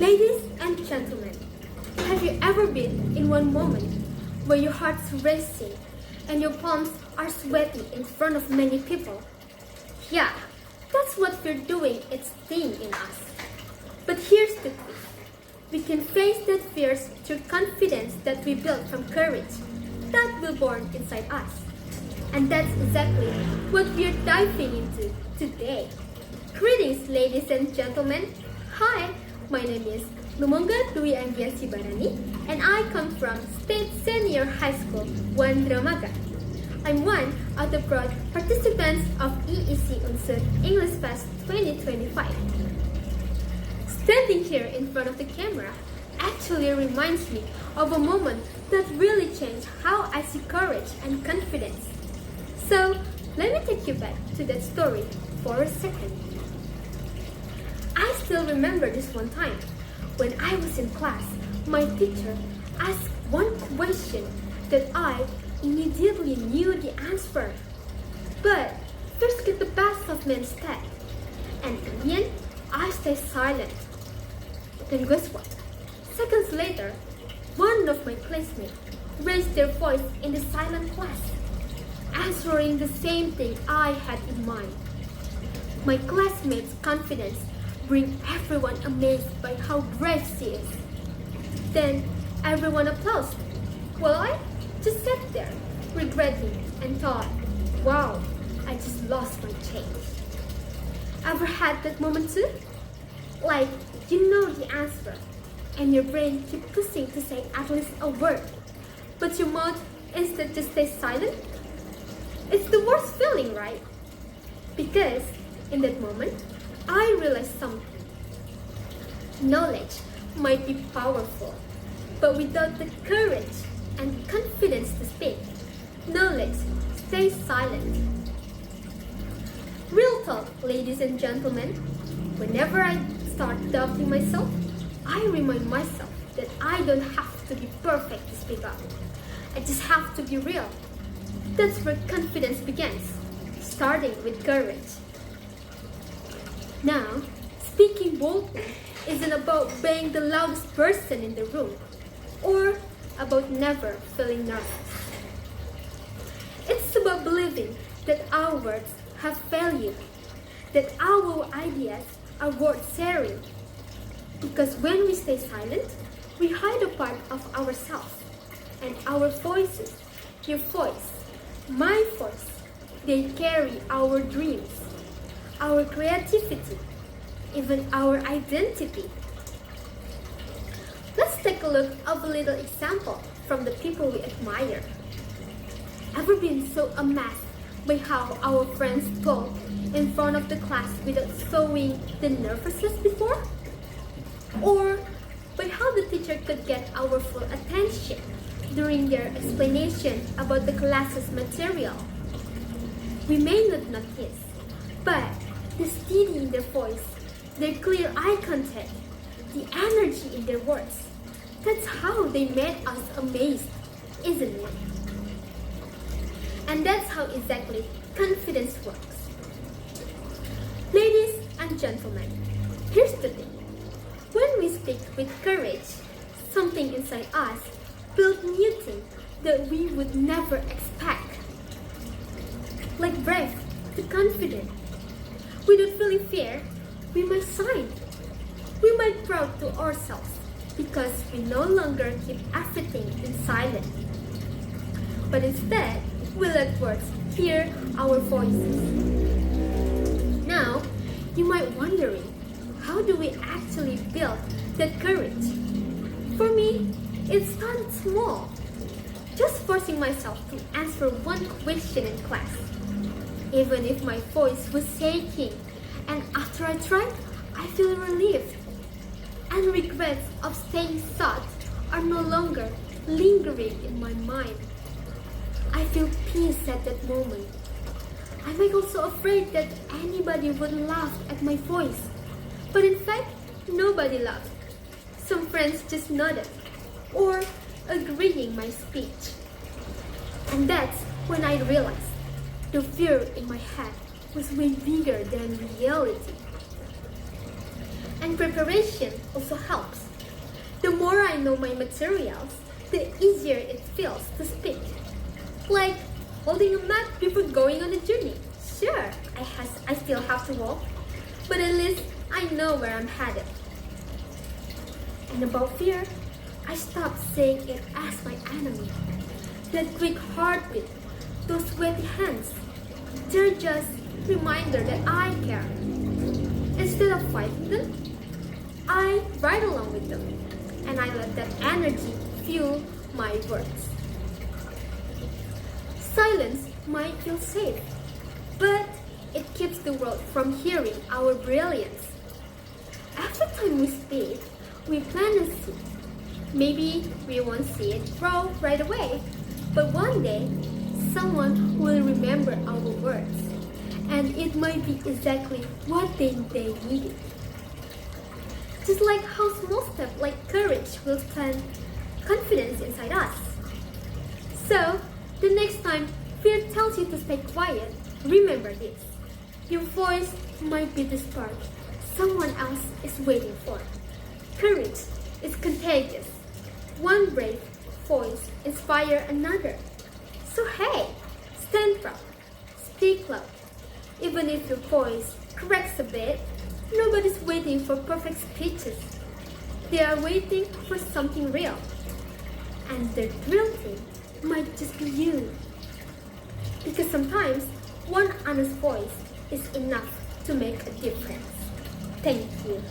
Ladies and gentlemen, have you ever been in one moment where your heart's racing and your palms are sweaty in front of many people? Yeah, that's what fear doing its thing in us. But here's the truth. We can face that fears through confidence that we build from courage that will born inside us. And that's exactly what we're diving into today. Greetings, ladies and gentlemen. Hi, my name is Lumonga Dwi Anggiasi Barani, and I come from State Senior High School, 1 Dramaga. I'm one of the proud participants of EEC Unsur English Fest 2025. Standing here in front of the camera actually reminds me of a moment that really changed how I see courage and confidence. So, let me take you back to that story for a second. I still remember this one time. When I was in class, my teacher asked one question that I immediately knew the answer. But first get the best of me instead. And in the end, I stayed silent. Then guess what? Seconds later, one of my classmates raised their voice in the silent class, answering the same thing I had in mind. My classmates' confidence bring everyone amazed by how brave she is. Then everyone applauded, while I just sat there, regretting and thought, wow, I just lost my change. Ever had that moment too? Like, you know the answer, and your brain keeps pushing to say at least a word, but your mouth instead just stays silent? It's the worst feeling, right? Because in that moment, I realized something. Knowledge might be powerful, but without the courage and confidence to speak, knowledge stays silent. Real talk, ladies and gentlemen. Whenever I start doubting myself, I remind myself that I don't have to be perfect to speak up. I just have to be real. That's where confidence begins, starting with courage. Now, speaking boldly isn't about being the loudest person in the room or about never feeling nervous. It's about believing that our words have value, that our ideas are worth sharing. Because when we stay silent, we hide a part of ourselves, and our voices, your voice, my voice, they carry our dreams, our creativity, even our identity. Let's take a look at a little example from the people we admire. Ever been so amazed by how our friends talk in front of the class without showing the nervousness before? Or by how the teacher could get our full attention during their explanation about the class's material? We may not notice, but the steady in their voice, their clear eye contact, the energy in their words, that's how they made us amazed, isn't it? And that's how exactly confidence works. Ladies and gentlemen, here's the thing. When we speak with courage, something inside us builds new things that we would never expect. Like brave to confident. Without feeling fear, we might shine. We might proud to ourselves because we no longer keep everything in silence. But instead, we let words hear our voices. Now, you might wondering, how do we actually build that courage? For me, it started small. Just forcing myself to answer one question in class. Even if my voice was shaking, and after I tried, I feel relieved. And regrets of staying shut are no longer lingering in my mind. I feel peace at that moment. I might also afraid that anybody would laugh at my voice. But in fact, nobody laughed. Some friends just nodded or agreeing my speech. And that's when I realized the fear in my head was way bigger than reality. And preparation also helps. The more I know my materials, the easier it feels to speak. Like holding a map before going on a journey. Sure, I still have to walk, but at least I know where I'm headed. And about fear, I stopped seeing it as my enemy. That quick heartbeat, those sweaty hands, they're just reminder that I care. Instead of fighting them, I ride along with them, and I let that energy fuel my words. Silence might feel safe, but it keeps the world from hearing our brilliance. Every time we speak, we plant a seed. Maybe we won't see it grow right away, but one day, someone will remember our words, and it might be exactly what they needed. Just like how small steps like courage will plant confidence inside us. So, the next time fear tells you to stay quiet, remember this. Your voice might be the spark someone else is waiting for. Courage is contagious. One brave voice inspires another. So hey, stand proud, speak loud. Even if your voice cracks a bit, nobody's waiting for perfect speeches. They are waiting for something real. And the real thing might just be you. Because sometimes one honest voice is enough to make a difference. Thank you.